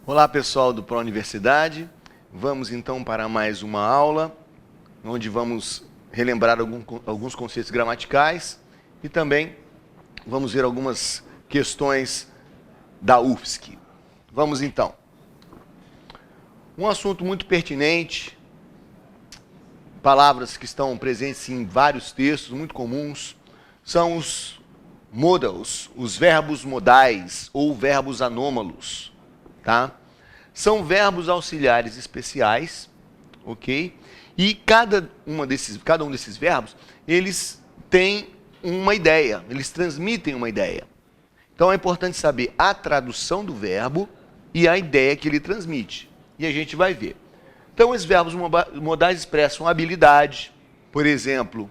Olá pessoal do Pro Universidade, vamos então para mais uma aula, onde vamos relembrar alguns conceitos gramaticais e também vamos ver algumas questões da UFSC. Vamos então. Um assunto muito pertinente, palavras que estão presentes em vários textos, muito comuns, são os modals, os verbos modais ou verbos anômalos. Tá? São verbos auxiliares especiais, ok? E cada um desses verbos, eles têm uma ideia, eles transmitem uma ideia. Então é importante saber a tradução do verbo e a ideia que ele transmite. E a gente vai ver. Então os verbos modais expressam habilidade, por exemplo,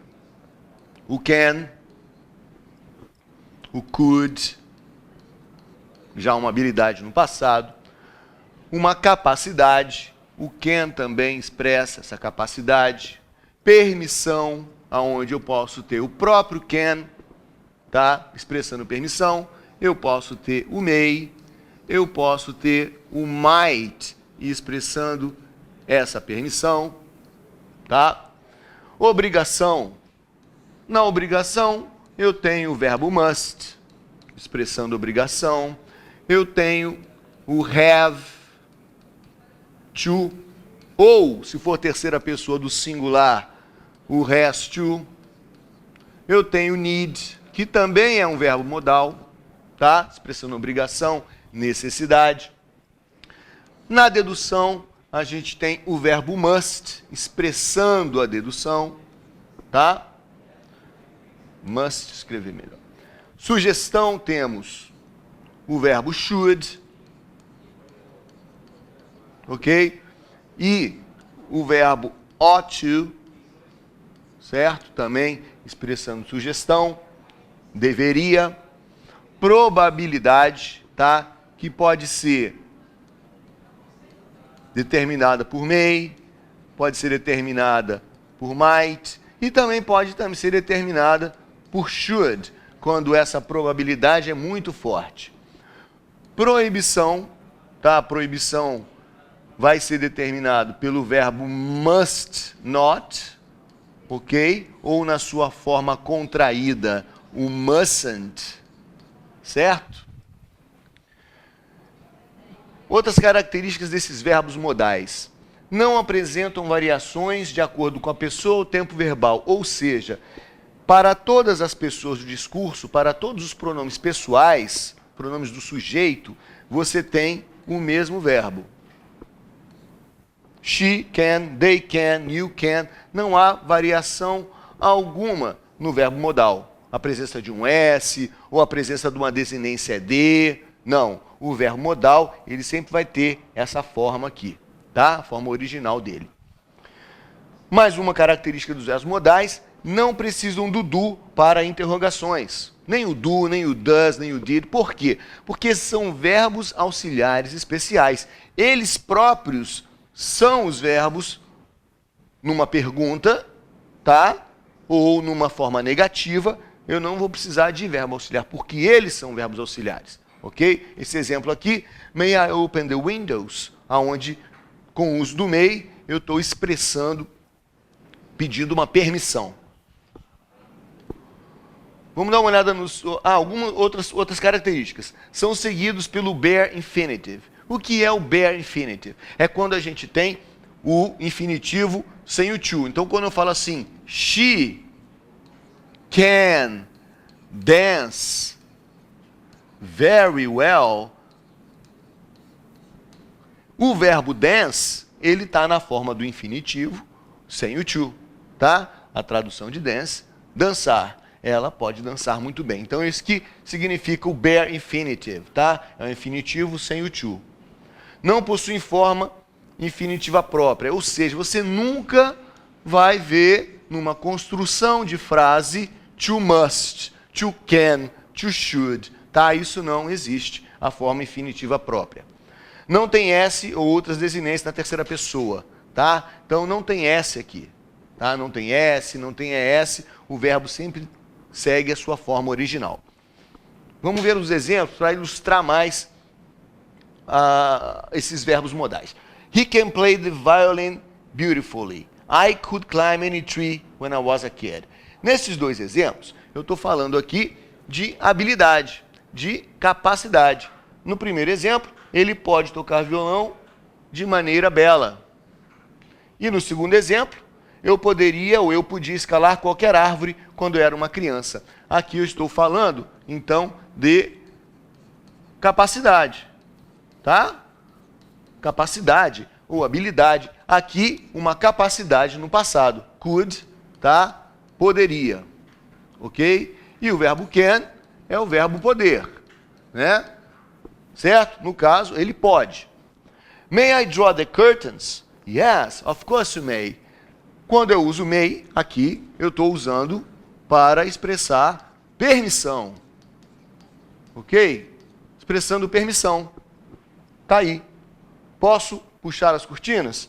o can, o could, já uma habilidade no passado. Uma capacidade, o can também expressa essa capacidade. Permissão, aonde eu posso ter o próprio can, tá? Expressando permissão. Eu posso ter o may, eu posso ter o might, expressando essa permissão, tá? Obrigação. Na obrigação, eu tenho o verbo must, expressando obrigação. Eu tenho o have, to, ou, se for terceira pessoa do singular, o has to. Eu tenho need, que também é um verbo modal, tá? Expressando obrigação, necessidade. Na dedução, a gente tem o verbo must, expressando a dedução, tá? Must, escrever melhor. Sugestão, temos o verbo should, ok? E o verbo ought to, certo? Também expressando sugestão, deveria. Probabilidade, tá? Que pode ser determinada por may, pode ser determinada por might, e também pode ser determinada por should, quando essa probabilidade é muito forte. Proibição, tá? Proibição vai ser determinado pelo verbo must not, ok? Ou na sua forma contraída, o mustn't, certo? Outras características desses verbos modais. Não apresentam variações de acordo com a pessoa ou tempo verbal, ou seja, para todas as pessoas do discurso, para todos os pronomes pessoais, pronomes do sujeito, você tem o mesmo verbo. She can, they can, you can. Não há variação alguma no verbo modal. A presença de um S ou a presença de uma desinência de. Não. O verbo modal, ele sempre vai ter essa forma aqui, tá? A forma original dele. Mais uma característica dos verbos modais, não precisam do do para interrogações. Nem o do, nem o does, nem o did. Por quê? Porque são verbos auxiliares especiais. Eles próprios são os verbos numa pergunta, tá? Ou numa forma negativa. Eu não vou precisar de verbo auxiliar, porque eles são verbos auxiliares, ok? Esse exemplo aqui, may I open the windows? Onde, com o uso do may, eu estou expressando, pedindo uma permissão. Vamos dar uma olhada nos algumas outras características. São seguidos pelo bare infinitive. O que é o bare infinitive? É quando a gente tem o infinitivo sem o to. Então, quando eu falo assim, she can dance very well, o verbo dance, ele está na forma do infinitivo sem o to, tá? A tradução de dance, dançar. Ela pode dançar muito bem. Então, isso que significa o bare infinitive, tá? É um infinitivo sem o to. Não possui forma infinitiva própria, ou seja, você nunca vai ver numa construção de frase to must, to can, to should, tá? Isso não existe, a forma infinitiva própria. Não tem S ou outras desinências na terceira pessoa, tá? Então, não tem S aqui, tá? Não tem S, não tem ES, o verbo sempre segue a sua forma original. Vamos ver os exemplos para ilustrar mais esses verbos modais. He can play the violin beautifully. I could climb any tree when I was a kid. Nesses dois exemplos, eu estou falando aqui de habilidade, de capacidade. No primeiro exemplo, ele pode tocar violão de maneira bela. E no segundo exemplo, eu podia escalar qualquer árvore quando eu era uma criança. Aqui eu estou falando, então, de capacidade, tá? Capacidade ou habilidade. Aqui, uma capacidade no passado. Could, tá? Poderia, ok? E o verbo can é o verbo poder, né? Certo? No caso, ele pode. May I draw the curtains? Yes, of course you may. Quando eu uso may, aqui, eu estou usando para expressar permissão. Ok? Expressando permissão. Tá aí. Posso puxar as cortinas?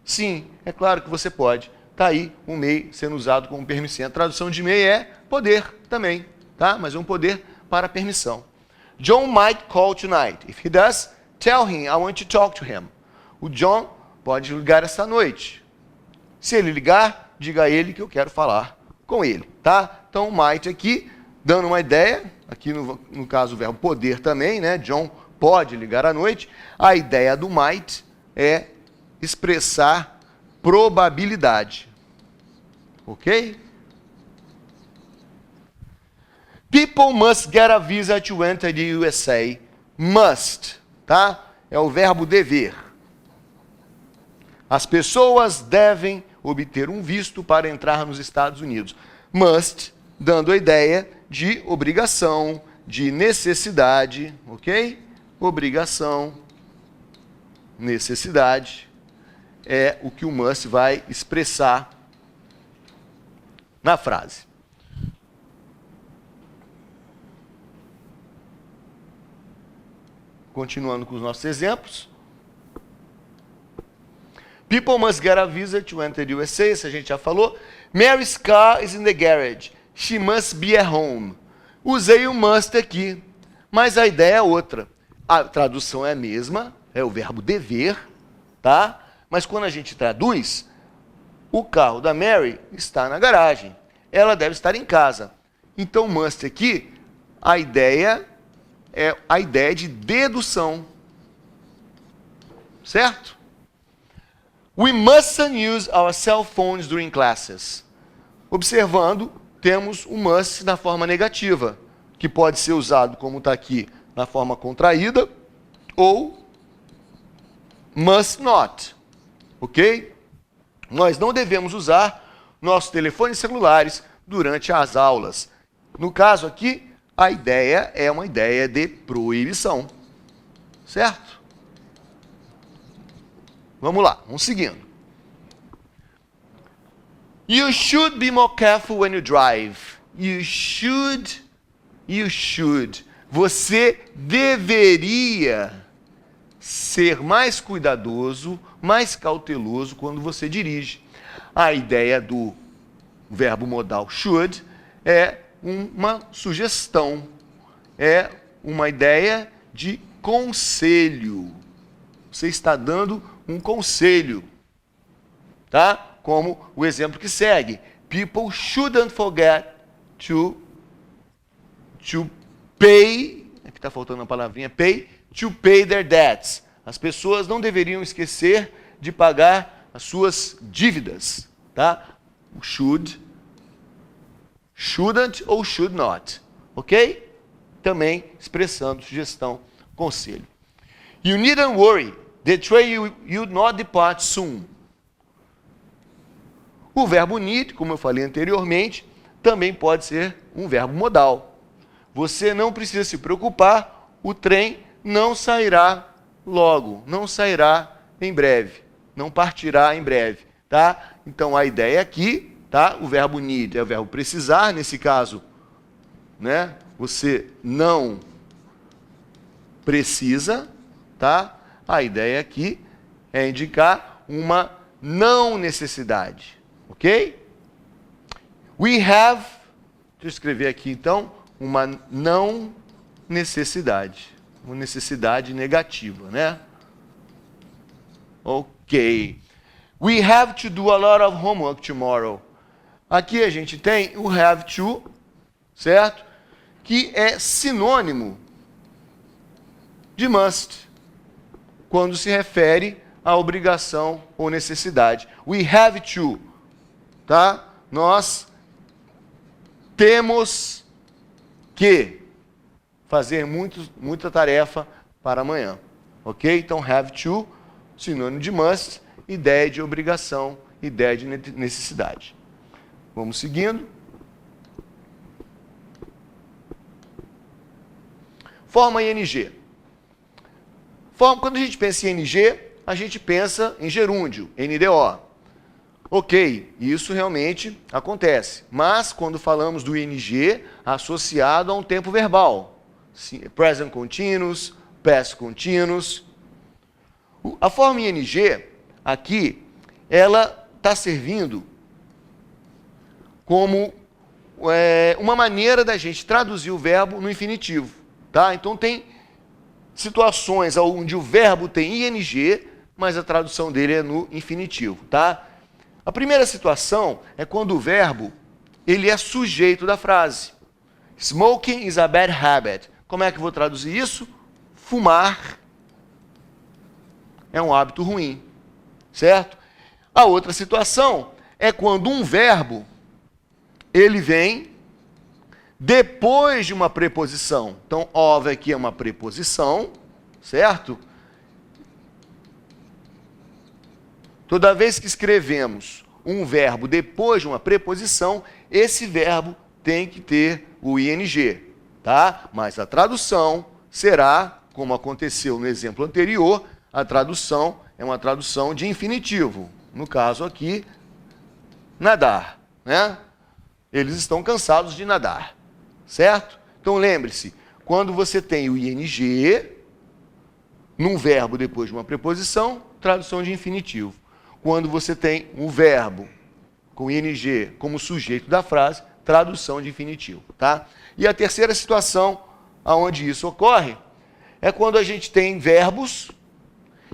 Sim, é claro que você pode. Tá aí o may sendo usado como permissão. A tradução de may é poder também, tá? Mas é um poder para permissão. John might call tonight. If he does, tell him I want to talk to him. O John pode ligar esta noite. Se ele ligar, diga a ele que eu quero falar com ele, tá? Então, might aqui, dando uma ideia, aqui no caso o verbo poder também, né? John pode ligar à noite. A ideia do might é expressar probabilidade. Ok? People must get a visa to enter the USA. Must, tá? É o verbo dever. As pessoas devem obter um visto para entrar nos Estados Unidos. Must, dando a ideia de obrigação, de necessidade, ok? Obrigação, necessidade, é o que o must vai expressar na frase. Continuando com os nossos exemplos. People must get a visa to enter the USA, isso a gente já falou. Mary's car is in the garage. She must be at home. Usei o must aqui, mas a ideia é outra. A tradução é a mesma, é o verbo dever, tá? Mas quando a gente traduz, o carro da Mary está na garagem. Ela deve estar em casa. Então, must aqui, a ideia é a ideia de dedução. Certo? We mustn't use our cell phones during classes. Observando, temos o must na forma negativa, que pode ser usado, como está aqui, na forma contraída, ou must not. Ok? Nós não devemos usar nossos telefones celulares durante as aulas. No caso aqui, a ideia é uma ideia de proibição. Certo? Vamos lá, vamos seguindo. You should be more careful when you drive. You should. Você deveria ser mais cuidadoso, mais cauteloso quando você dirige. A ideia do verbo modal should é uma sugestão, é uma ideia de conselho. Você está dando um conselho, tá? Como o exemplo que segue. People shouldn't forget to pay, aqui está faltando a palavrinha pay, to pay their debts. As pessoas não deveriam esquecer de pagar as suas dívidas, tá? O should, shouldn't ou should not, ok? Também expressando sugestão, conselho. You needn't worry. The train will not depart soon. O verbo need, como eu falei anteriormente, também pode ser um verbo modal. Você não precisa se preocupar, o trem não sairá logo, não sairá em breve, não partirá em breve, tá? Então a ideia aqui, tá? O verbo need é o verbo precisar, nesse caso, né? Você não precisa, tá? A ideia aqui é indicar uma não necessidade, ok? We have, deixa eu escrever aqui então, uma não necessidade. uma necessidade negativa, né? Ok. We have to do a lot of homework tomorrow. Aqui a gente tem o have to, certo? Que é sinônimo de must, quando se refere à obrigação ou necessidade. We have to, tá? Nós temos que fazer muita tarefa para amanhã, ok? Então, have to, sinônimo de must, ideia de obrigação, ideia de necessidade. Vamos seguindo. Forma ING. Quando a gente pensa em ING, a gente pensa em gerúndio, NDO. Ok, isso realmente acontece. Mas quando falamos do ING, associado a um tempo verbal. Present continuous, past continuous. A forma ING, aqui, ela está servindo como uma maneira da gente traduzir o verbo no infinitivo. Tá? Então tem situações onde o verbo tem ING, mas a tradução dele é no infinitivo. Tá? A primeira situação é quando o verbo ele é sujeito da frase. Smoking is a bad habit. Como é que eu vou traduzir isso? Fumar é um hábito ruim, certo? A outra situação é quando um verbo ele vem depois de uma preposição. Então, of aqui é uma preposição, certo? Toda vez que escrevemos um verbo depois de uma preposição, esse verbo tem que ter o ing, tá? Mas a tradução será, como aconteceu no exemplo anterior, a tradução é uma tradução de infinitivo. No caso aqui, nadar, né? Eles estão cansados de nadar, certo? Então lembre-se, quando você tem o ing num verbo depois de uma preposição, tradução de infinitivo. Quando você tem um verbo com ing como sujeito da frase, tradução de infinitivo, tá? E a terceira situação onde isso ocorre é quando a gente tem verbos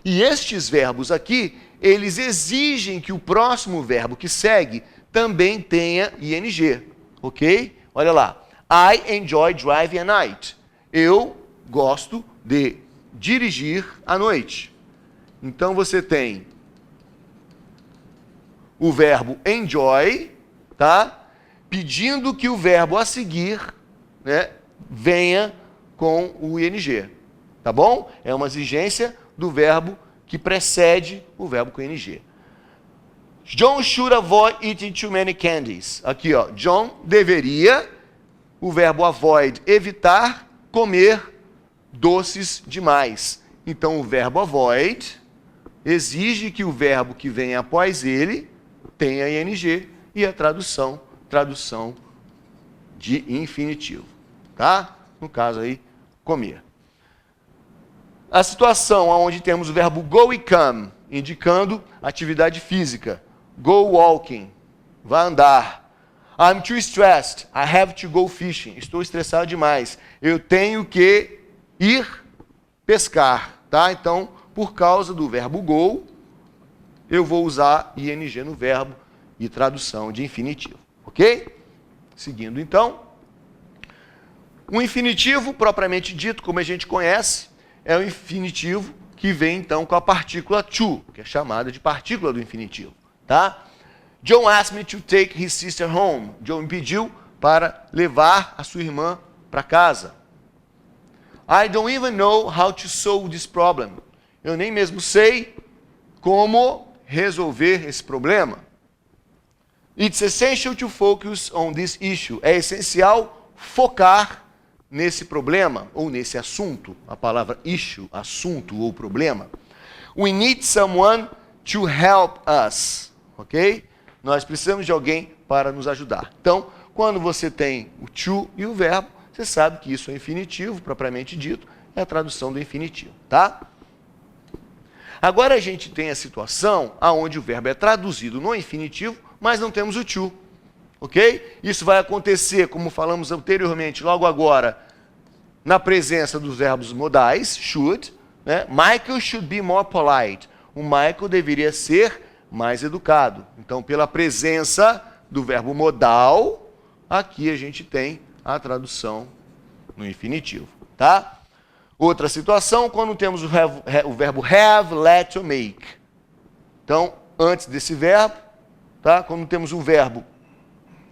e estes verbos aqui, eles exigem que o próximo verbo que segue também tenha ing, ok? Olha lá. I enjoy driving at night. Eu gosto de dirigir à noite. Então você tem o verbo enjoy, tá? Pedindo que o verbo a seguir, né, venha com o ing, tá bom? É uma exigência do verbo que precede o verbo com ing. John should avoid eating too many candies. Aqui, ó, John deveria, o verbo avoid, evitar comer doces demais. Então, o verbo avoid exige que o verbo que vem após ele tenha ing e a tradução de infinitivo, tá? No caso aí, comer. A situação onde temos o verbo go e come, indicando atividade física. Go walking, vá andar. I'm too stressed, I have to go fishing. Estou estressado demais, eu tenho que ir pescar, tá? Então, por causa do verbo go, eu vou usar ing no verbo e tradução de infinitivo, ok? Seguindo então. O infinitivo, propriamente dito, como a gente conhece, é o infinitivo que vem então com a partícula to, que é chamada de partícula do infinitivo, tá? John asked me to take his sister home. John me pediu para levar a sua irmã para casa. I don't even know how to solve this problem. Eu nem mesmo sei como resolver esse problema. It's essential to focus on this issue. É essencial focar nesse problema ou nesse assunto. A palavra issue, assunto ou problema. We need someone to help us. Ok? Nós precisamos de alguém para nos ajudar. Então, quando você tem o to e o verbo, você sabe que isso é infinitivo, propriamente dito, é a tradução do infinitivo, tá? Agora a gente tem a situação onde o verbo é traduzido no infinitivo, mas não temos o to, ok? Isso vai acontecer, como falamos anteriormente, logo agora, na presença dos verbos modais, should, né? Michael should be more polite. O Michael deveria ser mais educado. Então, pela presença do verbo modal, aqui a gente tem a tradução no infinitivo, tá? Outra situação, quando temos o verbo have, let ou make. Então, antes desse verbo, tá? Quando temos um verbo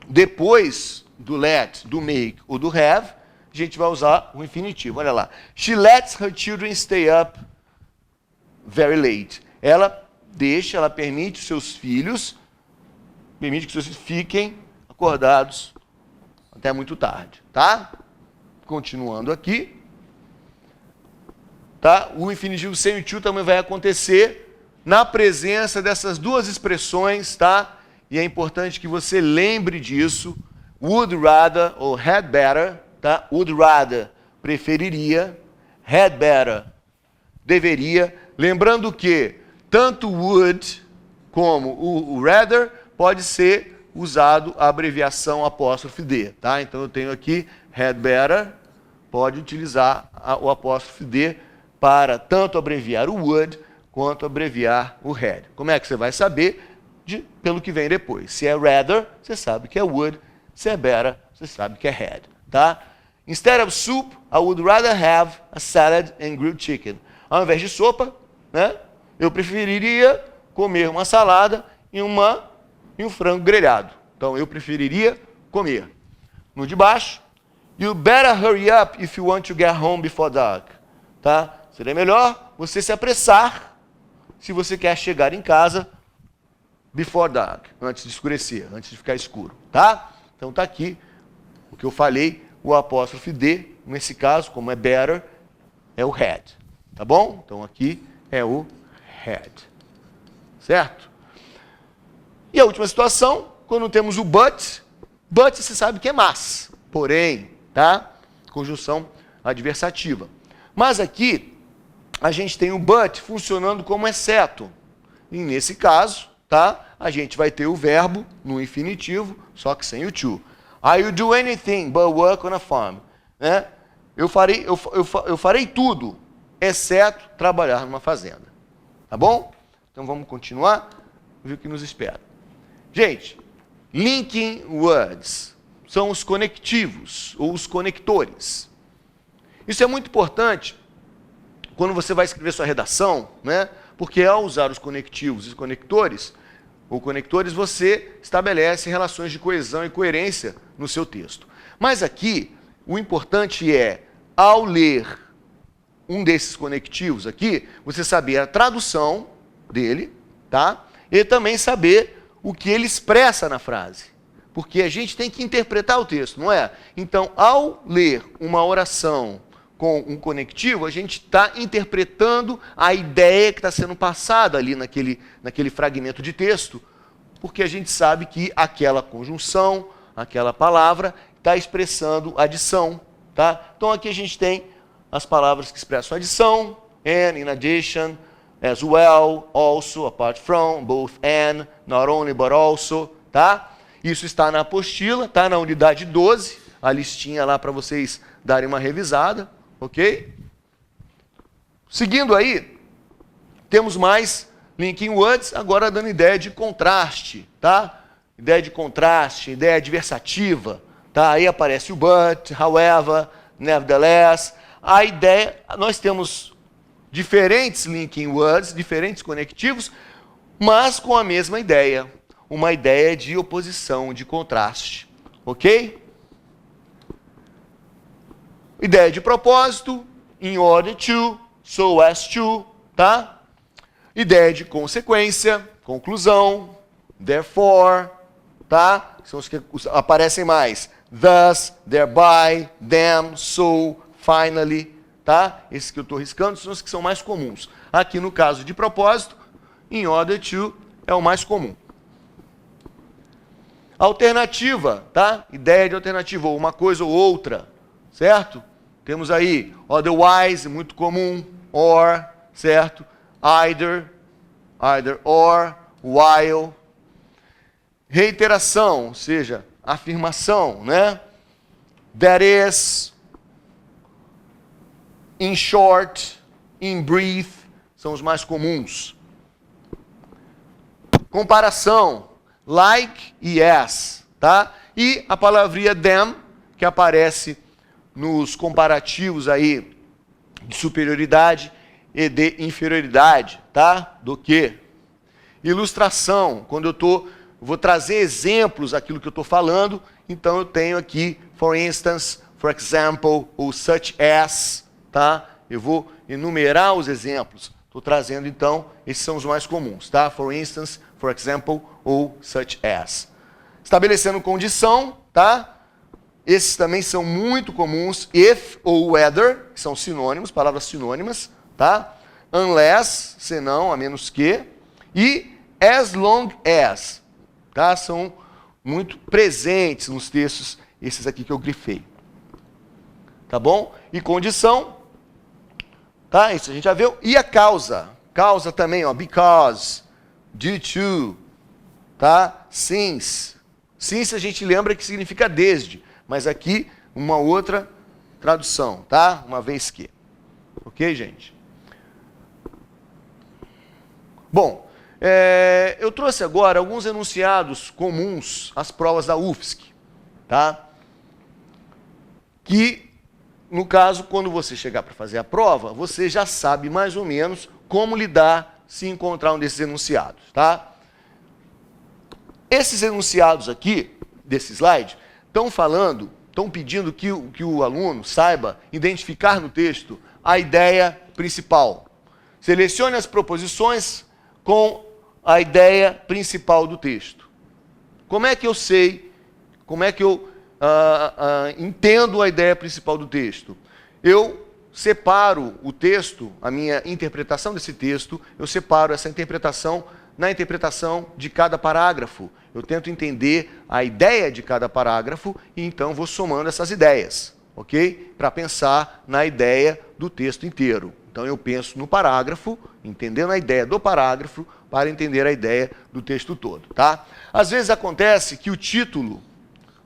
depois do let, do make ou do have, a gente vai usar o infinitivo. Olha lá. She lets her children stay up very late. Ela permite que seus filhos fiquem acordados até muito tarde, tá? Continuando aqui, tá? O infinitivo sem o to também vai acontecer na presença dessas duas expressões, tá? E é importante que você lembre disso. Would rather ou had better, tá? Would rather, preferiria. Had better, deveria. Lembrando que tanto would como o rather pode ser usado a abreviação apóstrofe D, tá? Então eu tenho aqui had better, pode utilizar o apóstrofe D para tanto abreviar o would quanto abreviar o had. Como é que você vai saber? Pelo que vem depois. Se é rather, você sabe que é would. Se é better, você sabe que é had, tá? Instead of soup, I would rather have a salad and grilled chicken. Ao invés de sopa, né, eu preferiria comer uma salada e um frango grelhado. Então, eu preferiria comer. No de baixo, you better hurry up if you want to get home before dark. Tá? Seria melhor você se apressar se você quer chegar em casa before dark, antes de escurecer, antes de ficar escuro. Tá? Então, está aqui o que eu falei, o apóstrofe D, nesse caso, como é better, é o had. Tá bom? Então, aqui é o had. Certo? E a última situação, quando temos o but você sabe que é mas, porém, tá? Conjunção adversativa. Mas aqui, a gente tem o but funcionando como exceto. E nesse caso, tá? A gente vai ter o verbo no infinitivo, só que sem o to. I will do anything but work on a farm. Né? Eu farei tudo, exceto trabalhar numa fazenda. Tá bom? Então vamos continuar, ver o que nos espera. Gente, linking words são os conectivos, ou os conectores. Isso é muito importante quando você vai escrever sua redação, né? Porque ao usar os conectivos e conectores, ou conectores, você estabelece relações de coesão e coerência no seu texto. Mas aqui, o importante é, ao ler um desses conectivos aqui, você saber a tradução dele, tá? E também saber o que ele expressa na frase. Porque a gente tem que interpretar o texto, não é? Então, ao ler uma oração com um conectivo, a gente está interpretando a ideia que está sendo passada ali naquele fragmento de texto, porque a gente sabe que aquela conjunção, aquela palavra, está expressando adição. Tá? Então, aqui a gente tem as palavras que expressam adição, and, in addition, as well, also, apart from, both and, not only, but also. Tá? Isso está na apostila, está na unidade 12, a listinha lá para vocês darem uma revisada. Ok? Seguindo aí, temos mais linking words, agora dando ideia de contraste, tá? Ideia de contraste, ideia adversativa, tá? Aí aparece o but, however, nevertheless. A ideia, nós temos diferentes linking words, diferentes conectivos, mas com a mesma ideia, uma ideia de oposição, de contraste, ok? Ideia de propósito, in order to, so as to, tá? Ideia de consequência, conclusão, therefore, tá? São os que aparecem mais. Thus, thereby, them, so, finally, tá? Esses que eu estou riscando são os que são mais comuns. Aqui no caso de propósito, in order to é o mais comum. Alternativa, tá? Ideia de alternativa, ou uma coisa ou outra, certo? Temos aí otherwise, muito comum, or, certo? Either or, while. Reiteração, ou seja, afirmação, né? That is, in short, in brief, são os mais comuns. Comparação, like e as, tá? E a palavrinha them, que aparece nos comparativos aí de superioridade e de inferioridade, tá? Do que? Ilustração, quando vou trazer exemplos daquilo que eu estou falando, então eu tenho aqui, for instance, for example, ou such as, tá? Eu vou enumerar os exemplos. Estou trazendo, então, esses são os mais comuns, tá? For instance, for example, ou such as. Estabelecendo condição, tá? Esses também são muito comuns, if ou whether, que são sinônimos, palavras sinônimas, tá? Unless, senão, a menos que, e as long as, tá? São muito presentes nos textos, esses aqui que eu grifei. Tá bom? E condição, tá? Isso a gente já viu. E a causa. Causa também, ó, because, due to, tá? Since. Since a gente lembra que significa desde. Mas aqui, uma outra tradução, tá? Uma vez que. Ok, gente? Bom, eu trouxe agora alguns enunciados comuns às provas da UFSC, tá? Que, no caso, quando você chegar para fazer a prova, você já sabe mais ou menos como lidar se encontrar um desses enunciados, tá? Esses enunciados aqui, desse slide, estão pedindo que o aluno saiba identificar no texto a ideia principal. Selecione as proposições com a ideia principal do texto. Como é que eu sei, como é que eu entendo a ideia principal do texto? Eu separo o texto, a minha interpretação desse texto, eu separo essa interpretação na interpretação de cada parágrafo. Eu tento entender a ideia de cada parágrafo e então vou somando essas ideias, ok? Para pensar na ideia do texto inteiro. Então eu penso no parágrafo, entendendo a ideia do parágrafo, para entender a ideia do texto todo, tá? Às vezes acontece que o título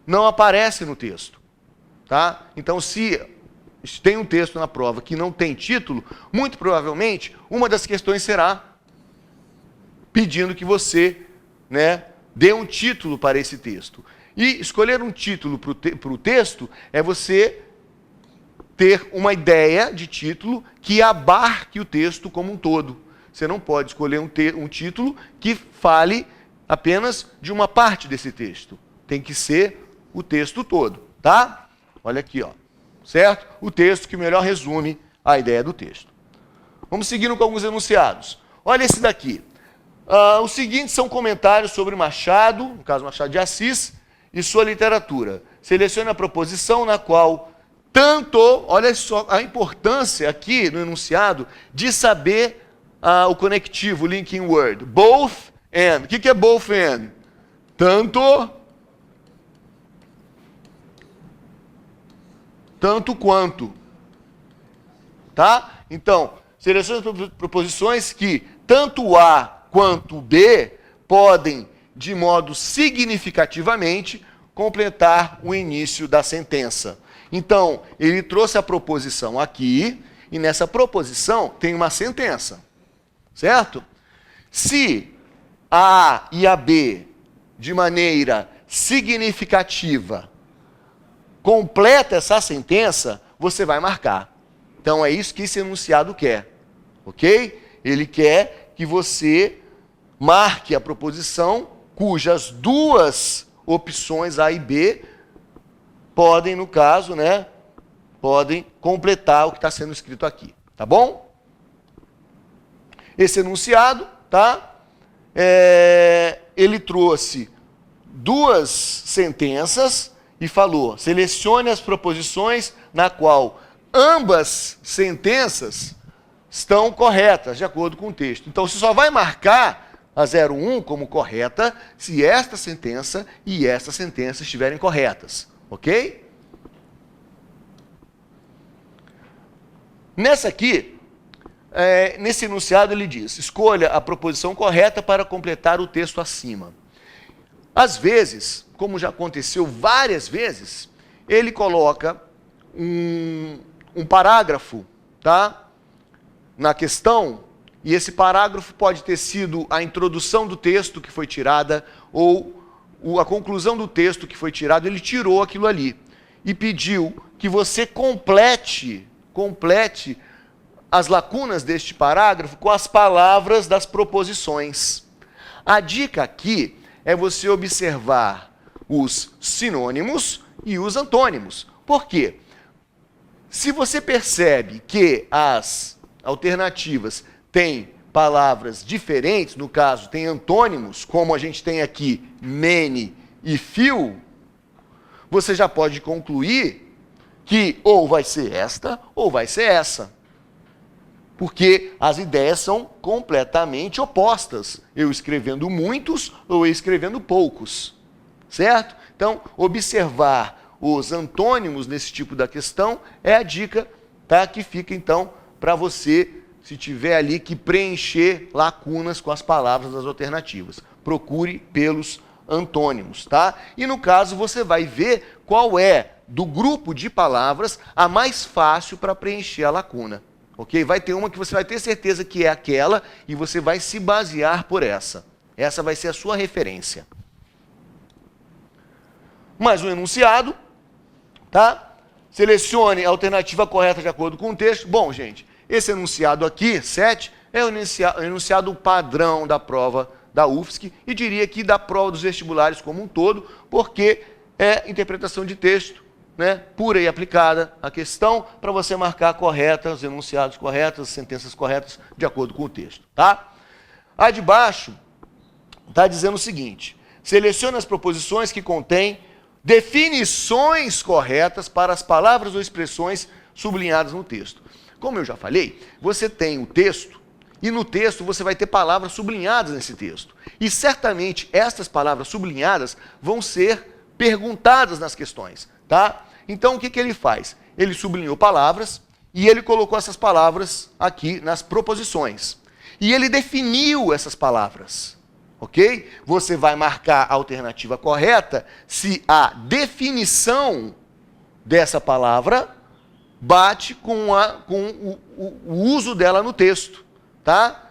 não aparece no texto, tá? Então se tem um texto na prova que não tem título, muito provavelmente uma das questões será pedindo que você, né, dê um título para esse texto. E escolher um título para o texto é você ter uma ideia de título que abarque o texto como um todo. Você não pode escolher um título que fale apenas de uma parte desse texto. Tem que ser o texto todo, tá? Olha aqui, ó. Certo? O texto que melhor resume a ideia do texto. Vamos seguindo com alguns enunciados. Olha esse daqui. Os seguintes são comentários sobre Machado, no caso Machado de Assis, e sua literatura. Selecione a proposição na qual tanto, olha só a importância aqui no enunciado, de saber o conectivo, o linking word. Both and. O que é both and? Tanto quanto. Tá? Então, selecione as proposições que tanto A quanto B podem, de modo significativamente, completar o início da sentença. Então, ele trouxe a proposição aqui, e nessa proposição tem uma sentença, certo? Se a A e a B, de maneira significativa, completa essa sentença, você vai marcar. Então, é isso que esse enunciado quer, ok? Ele quer que você marque a proposição cujas duas opções A e B podem, no caso, né, podem completar o que está sendo escrito aqui, tá bom? Esse enunciado, tá? Ele trouxe duas sentenças e falou, selecione as proposições na qual ambas sentenças estão corretas, de acordo com o texto. Então, você só vai marcar a 01 como correta se esta sentença e esta sentença estiverem corretas. Ok? Nessa aqui, nesse enunciado ele diz, escolha a proposição correta para completar o texto acima. Às vezes, como já aconteceu várias vezes, ele coloca um parágrafo, tá? Na questão, e esse parágrafo pode ter sido a introdução do texto que foi tirada ou a conclusão do texto que foi tirado, ele tirou aquilo ali e pediu que você complete as lacunas deste parágrafo com as palavras das proposições. A dica aqui é você observar os sinônimos e os antônimos. Por quê? Se você percebe que as alternativas têm palavras diferentes, no caso, tem antônimos, como a gente tem aqui many e few, você já pode concluir que ou vai ser esta ou vai ser essa. Porque as ideias são completamente opostas. Eu escrevendo muitos ou eu escrevendo poucos. Certo? Então, observar os antônimos nesse tipo da questão é a dica, tá? Que fica, então, para você, se tiver ali que preencher lacunas com as palavras das alternativas. Procure pelos antônimos, tá? E no caso você vai ver qual é, do grupo de palavras, a mais fácil para preencher a lacuna. Ok? Vai ter uma que você vai ter certeza que é aquela e você vai se basear por essa. Essa vai ser a sua referência. Mais um enunciado, tá? Selecione a alternativa correta de acordo com o texto. Bom, gente, esse enunciado aqui, 7, é o enunciado padrão da prova da UFSC e diria que da prova dos vestibulares como um todo, porque é interpretação de texto, né, pura e aplicada a questão para você marcar correta, os enunciados corretos, as sentenças corretas de acordo com o texto, tá? A de baixo está dizendo o seguinte: selecione as proposições que contêm definições corretas para as palavras ou expressões sublinhadas no texto. Como eu já falei, você tem o texto e no texto você vai ter palavras sublinhadas nesse texto. E certamente estas palavras sublinhadas vão ser perguntadas nas questões, tá? Então o que ele faz? Ele sublinhou palavras e ele colocou essas palavras aqui nas proposições. E ele definiu essas palavras, ok? Você vai marcar a alternativa correta se a definição dessa palavra bate com o uso dela no texto, tá?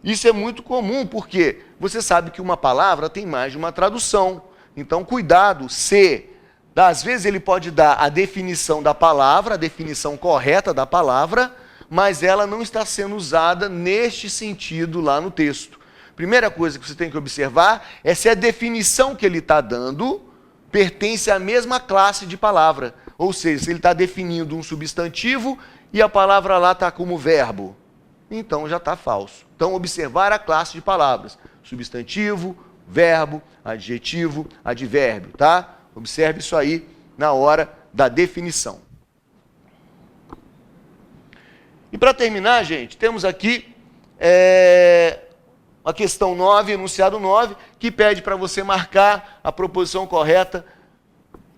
Isso é muito comum, porque você sabe que uma palavra tem mais de uma tradução. Então, cuidado se, às vezes ele pode dar a definição da palavra, a definição correta da palavra, mas ela não está sendo usada neste sentido lá no texto. Primeira coisa que você tem que observar é se a definição que ele está dando pertence à mesma classe de palavra. Ou seja, se ele está definindo um substantivo e a palavra lá está como verbo, então já está falso. Então, observar a classe de palavras: substantivo, verbo, adjetivo, advérbio, tá? Observe isso aí na hora da definição. E para terminar, gente, temos aqui a questão 9, enunciado 9, que pede para você marcar a proposição correta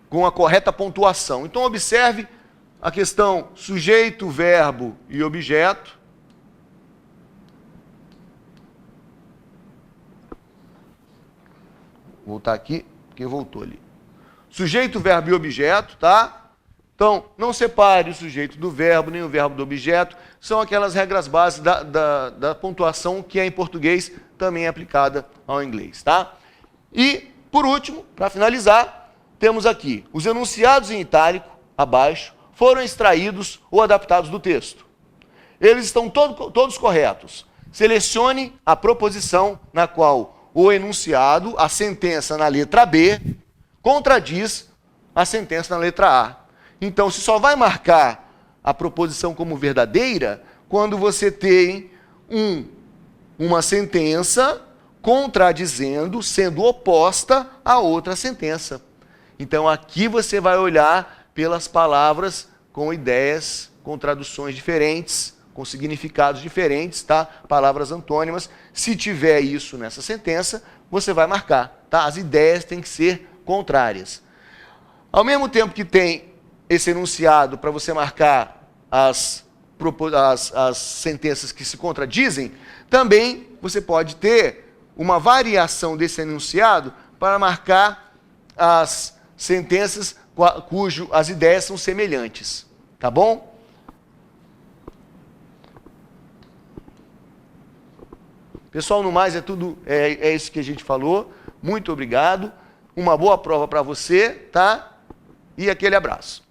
com a correta pontuação. Então, observe a questão sujeito, verbo e objeto. Vou voltar aqui, porque voltou ali. Sujeito, verbo e objeto, tá? Então, não separe o sujeito do verbo, nem o verbo do objeto. São aquelas regras básicas da pontuação que é em português também é aplicada ao inglês, tá? E, por último, para finalizar, temos aqui os enunciados em itálico, abaixo, foram extraídos ou adaptados do texto. Eles estão todos corretos. Selecione a proposição na qual o enunciado, a sentença na letra B, contradiz a sentença na letra A. Então, você só vai marcar a proposição como verdadeira quando você tem uma sentença contradizendo, sendo oposta a outra sentença. Então, aqui você vai olhar pelas palavras com ideias, com traduções diferentes, com significados diferentes, tá? Palavras antônimas. Se tiver isso nessa sentença, você vai marcar, tá? As ideias têm que ser contrárias. Ao mesmo tempo que tem esse enunciado para você marcar as sentenças que se contradizem, também você pode ter uma variação desse enunciado para marcar as sentenças as ideias são semelhantes, tá bom? Pessoal, no mais é tudo, é isso que a gente falou. Muito obrigado. Uma boa prova para você, tá? E aquele abraço.